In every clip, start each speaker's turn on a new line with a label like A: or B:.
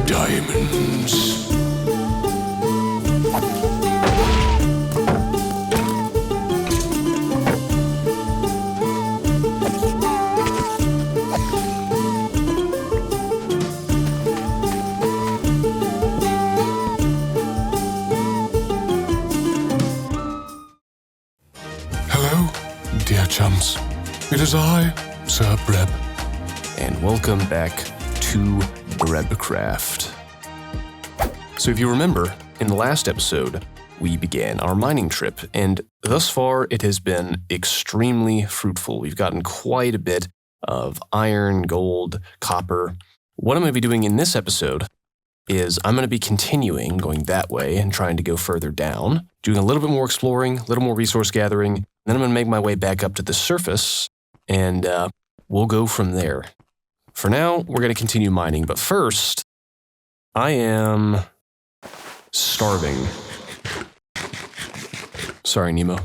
A: Diamonds. Hello, dear chums. It is I, Sir Breb. And welcome back to BrebCraft. So if you remember, in the last episode, we began our mining trip, and thus far it has been extremely fruitful. We've gotten quite a bit of iron, gold, copper. What I'm going to be doing in this episode is I'm going to be continuing going that way and trying to go further down, doing a little bit more exploring, a little more resource gathering, then I'm going to make my way back up to the surface, and we'll go from there. For now, we're going to continue mining, but first, I am starving. Sorry, Nemo.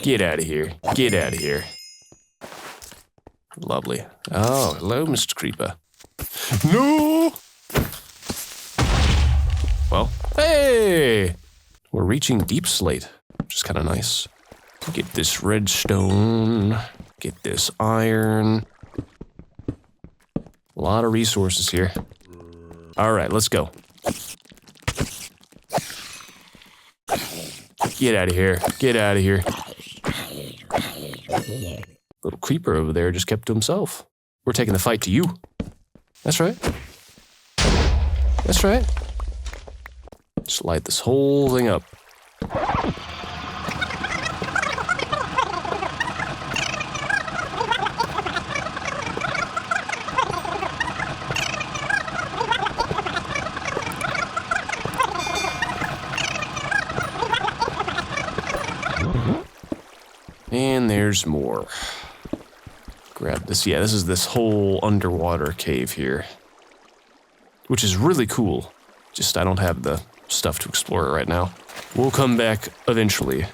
A: Get out of here. Get out of here. Lovely. Oh, hello, Mr. Creeper. No! Well, hey! We're reaching deep slate, which is kind of nice. Get this redstone. Get this iron. A lot of resources here. All right, let's go. Get out of here. Get out of here. Little creeper over there just kept to himself. We're taking the fight to you. That's right. That's right. Just light this whole thing up. And there's more. Grab this. Yeah, this is this whole underwater cave here, which is really cool. Just I don't have the stuff to explore it right now. We'll come back eventually.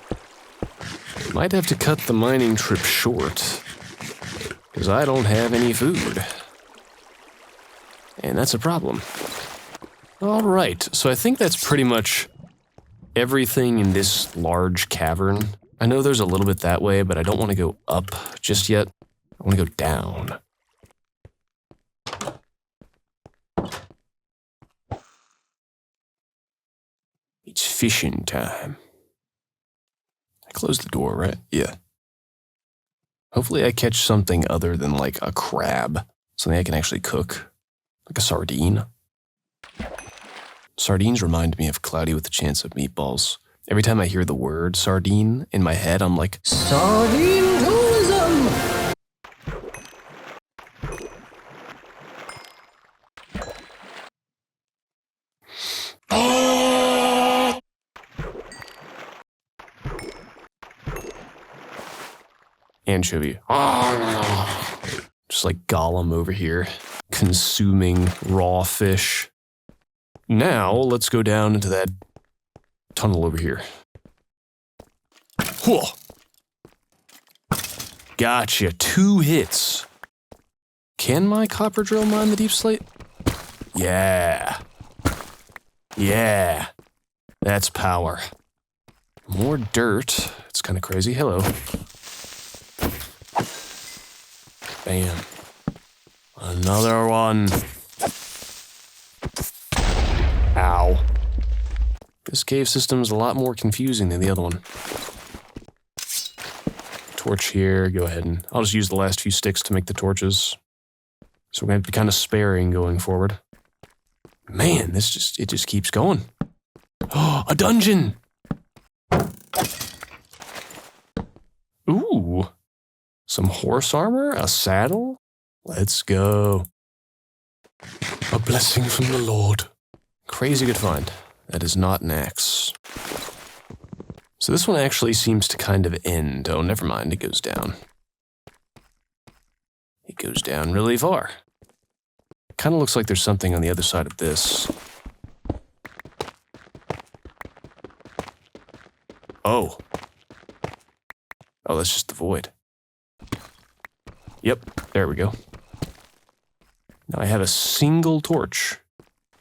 A: Might have to cut the mining trip short, because I don't have any food. And that's a problem. All right, so I think that's pretty much everything in this large cavern. I know there's a little bit that way, but I don't want to go up just yet. I want to go down. It's fishing time. I closed the door, right? Yeah. Hopefully I catch something other than like a crab. Something I can actually cook. Like a sardine. Sardines remind me of Cloudy with a Chance of Meatballs. Every time I hear the word sardine in my head, I'm like, Sardine-tourism! Anchovy. Just like Gollum over here, consuming raw fish. Now, let's go down into that tunnel over here. Whoa. Gotcha. 2 hits. Can my copper drill mine the deep slate? Yeah. Yeah. That's power. More dirt. It's kind of crazy. Hello. Bam. Another one. Ow. This cave system is a lot more confusing than the other one. Torch here. Go ahead and I'll just use the last few sticks to make the torches. So we're going to be kind of sparing going forward. Man, it just keeps going. Oh, a dungeon! Ooh. Some horse armor? A saddle? Let's go. A blessing from the Lord. Crazy good find. That is not an axe. So this one actually seems to kind of end. Oh, never mind. It goes down. It goes down really far. Kind of looks like there's something on the other side of this. Oh. Oh, that's just the void. Yep, there we go. Now I have a single torch.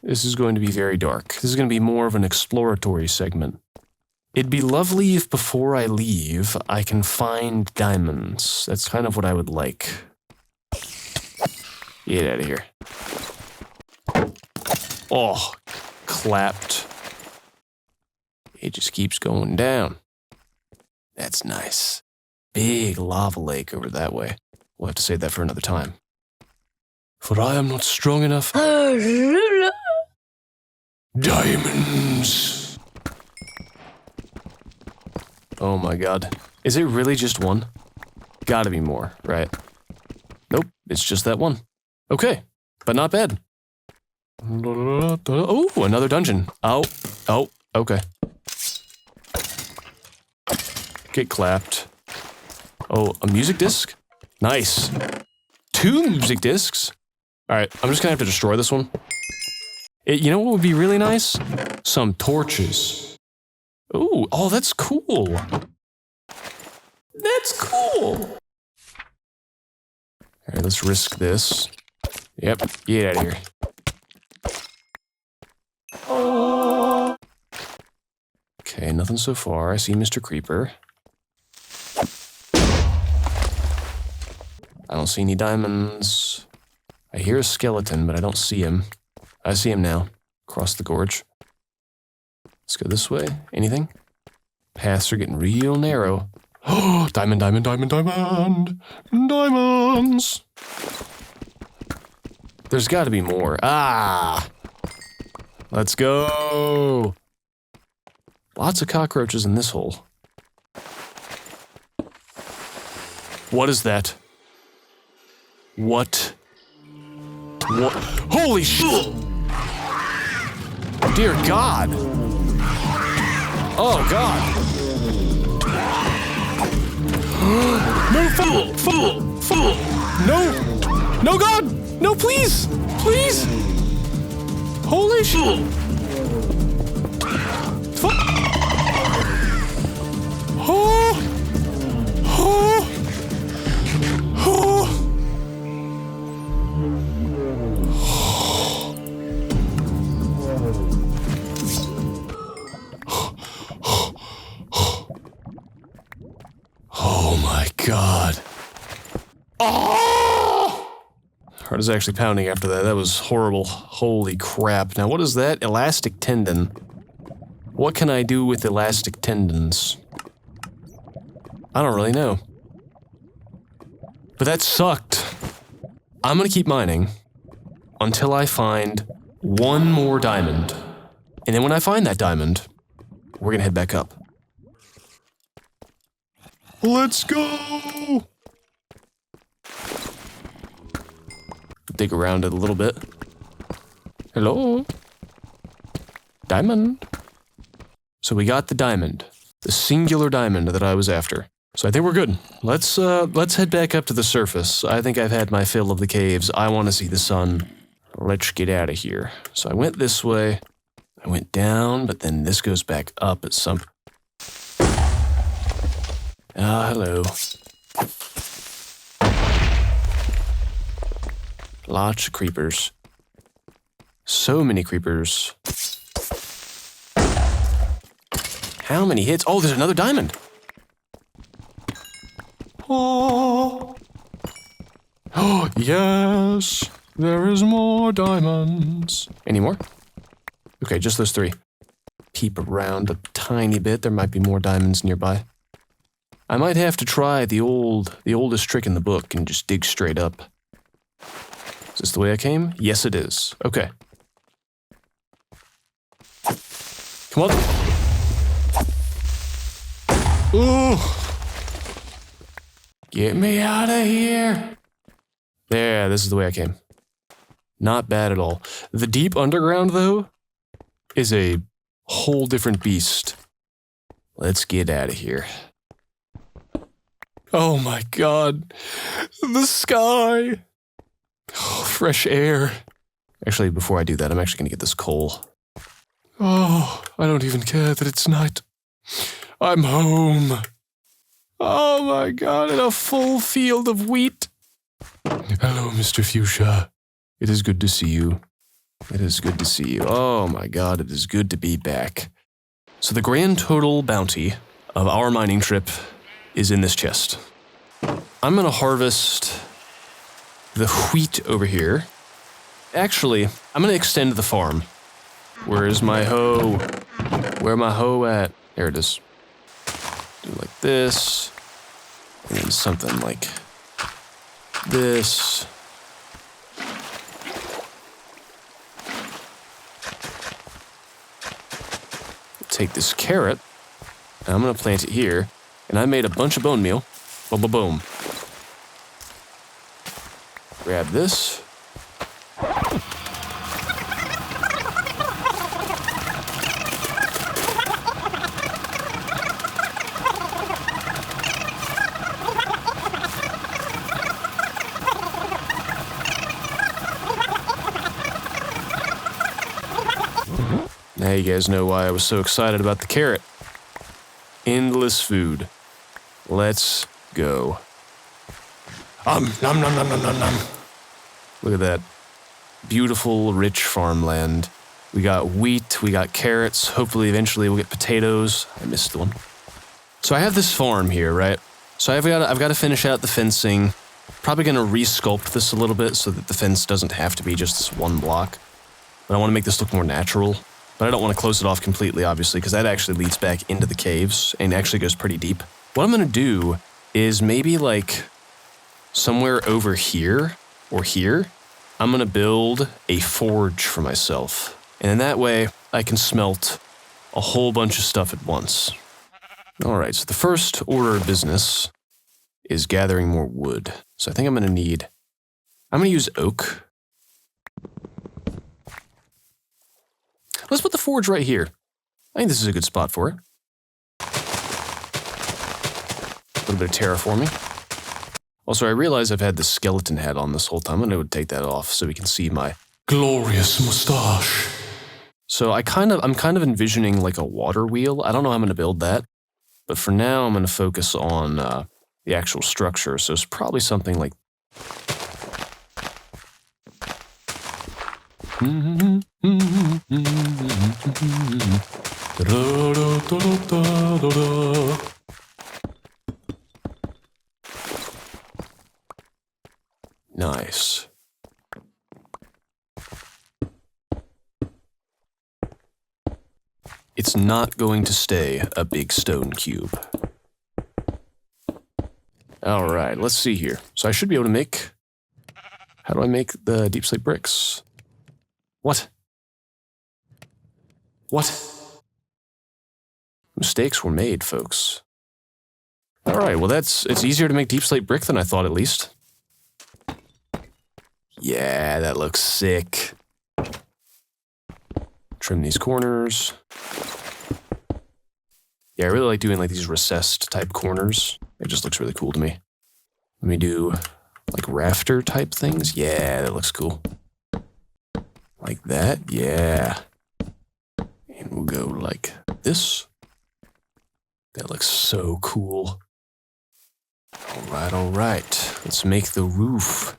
A: This is going to be very dark. This is going to be more of an exploratory segment. It'd be lovely if before I leave, I can find diamonds. That's kind of what I would like. Get out of here. Oh, clapped. It just keeps going down. That's nice. Big lava lake over that way. We'll have to save that for another time. For I am not strong enough. Diamonds. Oh my god. Is it really just one? Gotta be more, right? Nope, it's just that one. Okay, but not bad. Oh, another dungeon. Oh, okay. Get clapped. Oh, a music disc? Nice. 2 music discs? Alright, I'm just gonna have to destroy this one. You know what would be really nice? Some torches. Ooh, oh, that's cool. That's cool. Alright, let's risk this. Yep, get out of here. Oh. Okay, nothing so far. I see Mr. Creeper. I don't see any diamonds. I hear a skeleton, but I don't see him. I see him now. Across the gorge. Let's go this way. Anything? Paths are getting real narrow. Oh, diamond, diamond, diamond, diamond! Diamonds! There's gotta be more. Ah! Let's go! Lots of cockroaches in this hole. What is that? What? What? Holy shit! Dear God! Oh God! No, fool! No! No, God! No, please! Please! Holy shit! Oh! Oh! Oh! Oh my God. Oh! Heart is actually pounding after that. That was horrible. Holy crap. Now what is that? Elastic tendon. What can I do with elastic tendons? I don't really know. But that sucked. I'm gonna keep mining until I find one more diamond. And then when I find that diamond, we're gonna head back up. Let's go! Dig around it a little bit. Hello? Diamond. So we got the diamond. The singular diamond that I was after. So I think we're good. Let's head back up to the surface. I think I've had my fill of the caves. I want to see the sun. Let's get out of here. So I went this way. I went down, but then this goes back up at some... Ah, hello. Lots of creepers. So many creepers. How many hits? Oh, there's another diamond. Oh. Oh, yes. There is more diamonds. Any more? Okay, just those 3. Peep around a tiny bit. There might be more diamonds nearby. I might have to try the oldest trick in the book and just dig straight up. Is this the way I came? Yes, it is. Okay. Come on. Ooh. Get me out of here. There, this is the way I came. Not bad at all. The deep underground, though, is a whole different beast. Let's get out of here. Oh my God. The sky. Oh, fresh air. Actually, before I do that, I'm actually gonna get this coal. Oh, I don't even care that it's night. I'm home. Oh my God, in a full field of wheat. Hello, Mr. Fuchsia. It is good to see you. It is good to see you. Oh my god, it is good to be back. So the grand total bounty of our mining trip is in this chest. I'm gonna harvest the wheat over here. Actually, I'm gonna extend the farm. Where is my hoe? Where my hoe at? There it is. Do like this. And then something like this. Take this carrot, and I'm gonna plant it here. And I made a bunch of bone meal. Boom, boom, boom. Grab this. Now you guys know why I was so excited about the carrot. Endless food. Let's go. Nom nom nom nom nom nom. Look at that. Beautiful, rich farmland. We got wheat, we got carrots. Hopefully, eventually, we'll get potatoes. I missed one. So I have this farm here, right? So I've got to finish out the fencing. Probably gonna re-sculpt this a little bit so that the fence doesn't have to be just this one block. But I want to make this look more natural. But I don't want to close it off completely, obviously, because that actually leads back into the caves and actually goes pretty deep. What I'm going to do is maybe like somewhere over here or here, I'm going to build a forge for myself. And in that way, I can smelt a whole bunch of stuff at once. All right, so the first order of business is gathering more wood. So I think I'm going to use oak. Let's put the forge right here. I think this is a good spot for it. A little bit of terraforming. Also, I realize I've had the skeleton hat on this whole time. I'm going to take that off so we can see my glorious mustache. So I'm kind of envisioning like a water wheel. I don't know how I'm going to build that. But for now, I'm going to focus on the actual structure. So it's probably something like... Nice. It's not going to stay a big stone cube. All right, let's see here. So I should be able to make... How do I make the deep slate bricks? What? What? Mistakes were made, folks. All right, well, it's easier to make deep slate brick than I thought, at least. Yeah, that looks sick. Trim these corners. Yeah, I really like doing like these recessed type corners. It just looks really cool to me. Let me do like rafter type things. Yeah, that looks cool. Like that, yeah. And we'll go like this. That looks so cool. All right. Let's make the roof.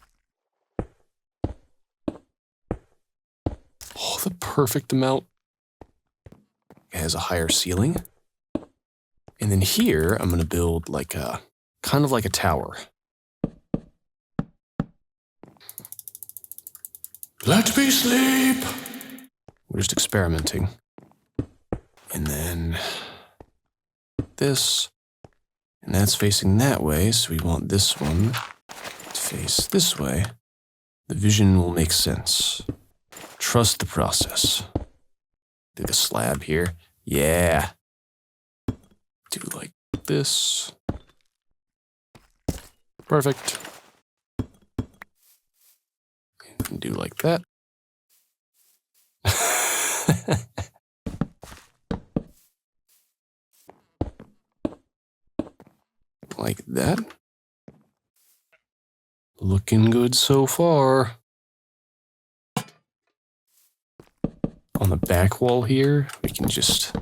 A: Oh, the perfect amount. It has a higher ceiling. And then here, I'm going to build like a, kind of like a tower. Let me sleep. We're just experimenting. And then this, and that's facing that way, so we want this one to face this way. The vision will make sense. Trust the process. Do the slab here. Yeah. Do like this. Perfect. And do like that. Like that. Looking good so far. On the back wall here, we can just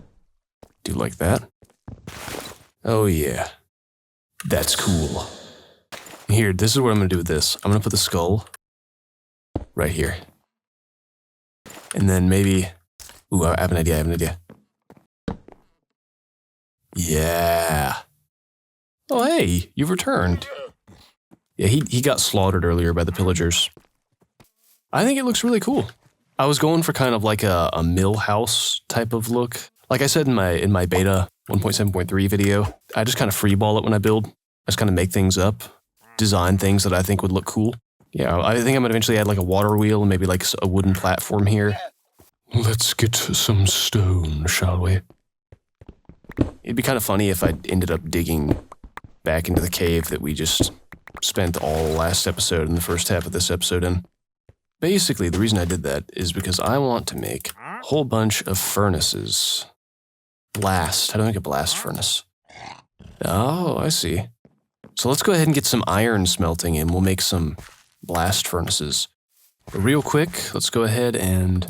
A: do like that. Oh yeah. That's cool. Here, this is what I'm going to do with this. I'm going to put the skull right here. And then maybe... Ooh, I have an idea, Yeah. Oh, hey, you've returned. Yeah, he got slaughtered earlier by the pillagers. I think it looks really cool. I was going for kind of like a mill house type of look. Like I said in my beta 1.7.3 video, I just kind of freeball it when I build. I just kind of make things up, design things that I think would look cool. Yeah, I think I'm gonna eventually add like a water wheel and maybe like a wooden platform here. Let's get some stone, shall we? It'd be kind of funny if I ended up digging back into the cave that we just spent all last episode and the first half of this episode in. Basically, the reason I did that is because I want to make a whole bunch of furnaces. Blast. How do I make a blast furnace? Oh, I see. So let's go ahead and get some iron smelting and we'll make some blast furnaces. But real quick, let's go ahead and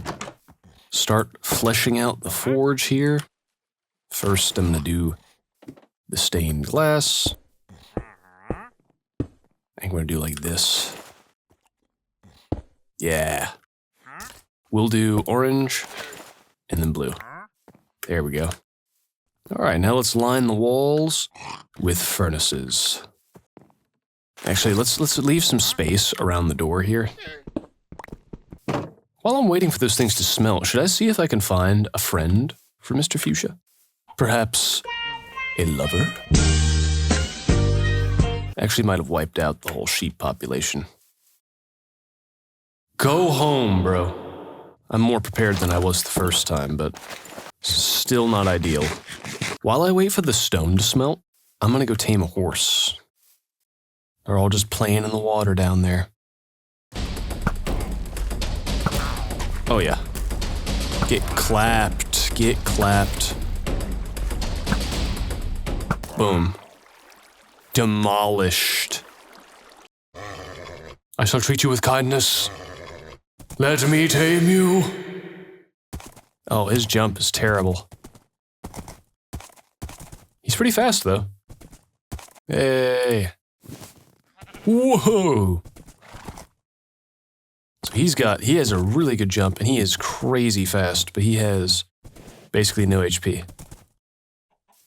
A: start fleshing out the forge here. First, I'm going to do the stained glass. I'm going to do like this. Yeah. We'll do orange and then blue. There we go. All right, now let's line the walls with furnaces. Actually, let's leave some space around the door here. While I'm waiting for those things to smelt, should I see if I can find a friend for Mr. Fuchsia? Perhaps a lover? Actually might have wiped out the whole sheep population. Go home, bro. I'm more prepared than I was the first time, but still not ideal. While I wait for the stone to smelt, I'm gonna go tame a horse. They're all just playing in the water down there. Oh yeah. Get clapped, get clapped. Boom. Demolished. I shall treat you with kindness. Let me tame you. Oh, his jump is terrible. He's pretty fast, though. Hey. Whoa. So he has a really good jump, and he is crazy fast, but he has basically no HP.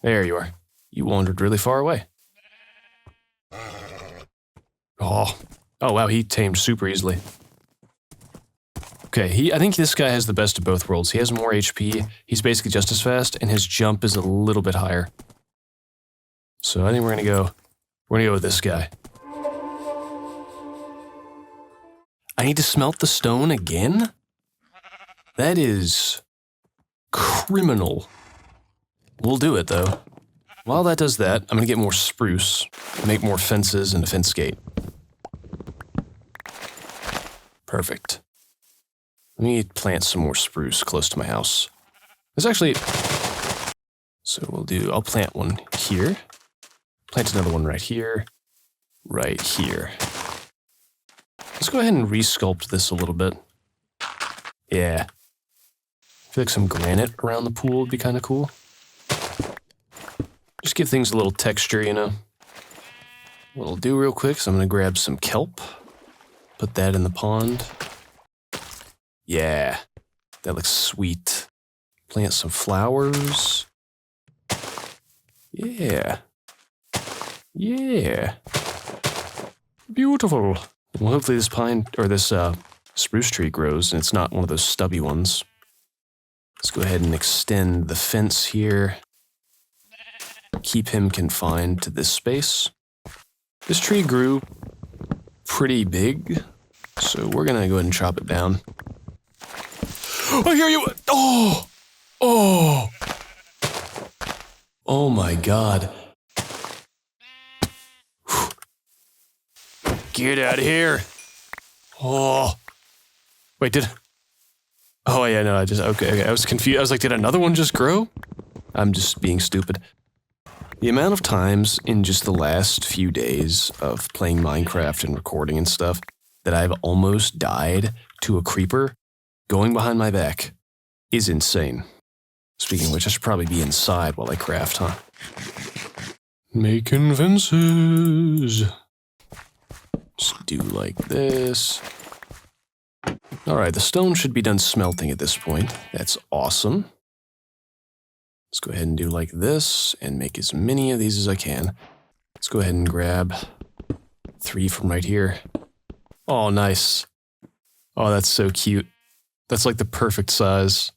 A: There you are. You wandered really far away. Oh wow, he tamed super easily. Okay, I think this guy has the best of both worlds. He has more HP, he's basically just as fast, and his jump is a little bit higher. So I think we're gonna go with this guy. I need to smelt the stone again? That is criminal. We'll do it though. While that does that, I'm gonna get more spruce, make more fences and a fence gate. Perfect. Let me plant some more spruce close to my house. There's actually... So I'll plant one here. Plant another one right here. Right here. Let's go ahead and resculpt this a little bit. Yeah. I feel like some granite around the pool would be kind of cool. Just give things a little texture, you know. What I'll do real quick is I'm going to grab some kelp. Put that in the pond. Yeah, that looks sweet. Plant some flowers. Yeah. Yeah. Beautiful. Well, hopefully this pine, or this spruce tree grows and it's not one of those stubby ones. Let's go ahead and extend the fence here. Keep him confined to this space. This tree grew pretty big, so we're gonna go ahead and chop it down. I hear you! Oh! Oh! Oh my god. Get out of here! Oh. Wait, Oh yeah, no, okay, I was confused. I was like, did another one just grow? I'm just being stupid. The amount of times in just the last few days of playing Minecraft and recording and stuff that I've almost died to a creeper going behind my back is insane. Speaking of which, I should probably be inside while I craft, huh? Making fences. Just do like this. All right, the stone should be done smelting at this point. That's awesome. Let's go ahead and do like this and make as many of these as I can. Let's go ahead and grab 3 from right here. Oh, nice. Oh, that's so cute. That's like the perfect size.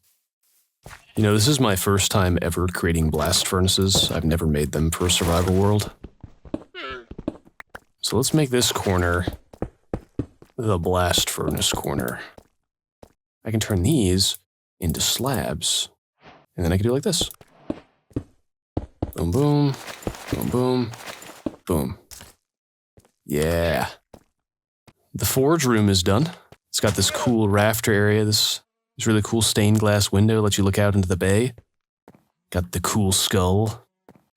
A: You know, this is my first time ever creating blast furnaces. I've never made them for a survival world. So let's make this corner the blast furnace corner. I can turn these into slabs. And then I can do like this. Boom, boom, boom, boom, boom. Yeah. The forge room is done. It's got this cool rafter area, this really cool stained glass window lets you look out into the bay. Got the cool skull.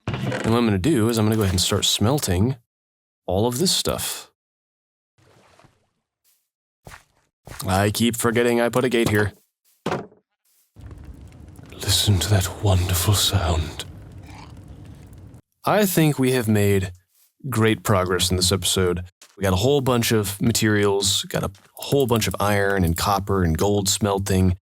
A: And what I'm going to do is I'm going to go ahead and start smelting all of this stuff. I keep forgetting I put a gate here. Listen to that wonderful sound. I think we have made great progress in this episode. We got a whole bunch of materials, got a whole bunch of iron and copper and gold smelting.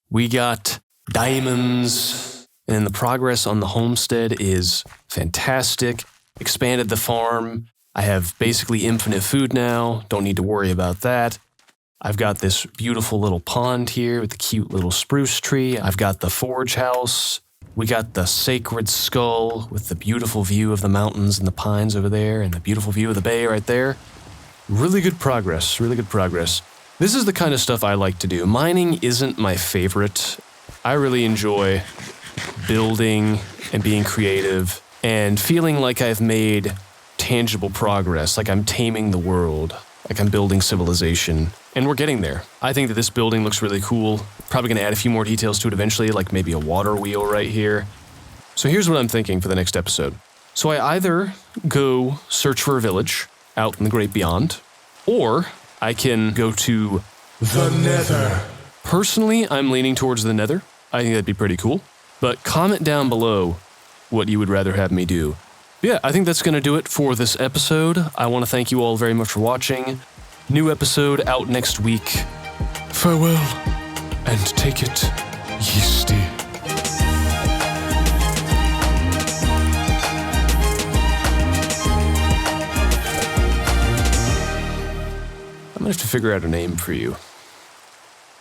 A: We got diamonds, and the progress on the homestead is fantastic. Expanded the farm. I have basically infinite food now, don't need to worry about that. I've got this beautiful little pond here with the cute little spruce tree. I've got the forge house. We got the sacred skull with the beautiful view of the mountains and the pines over there and the beautiful view of the bay right there. Really good progress, really good progress. This is the kind of stuff I like to do. Mining isn't my favorite. I really enjoy building and being creative and feeling like I've made tangible progress, like I'm taming the world, like I'm building civilization. And we're getting there. I think that this building looks really cool. Probably going to add a few more details to it eventually, like maybe a water wheel right here. So here's what I'm thinking for the next episode. So I either go search for a village out in the great beyond, or I can go to the Nether. Personally, I'm leaning towards the Nether. I think that'd be pretty cool. But comment down below what you would rather have me do. Yeah, I think that's going to do it for this episode. I want to thank you all very much for watching. New episode out next week. Farewell, and take it yeasty. I'm gonna have to figure out a name for you.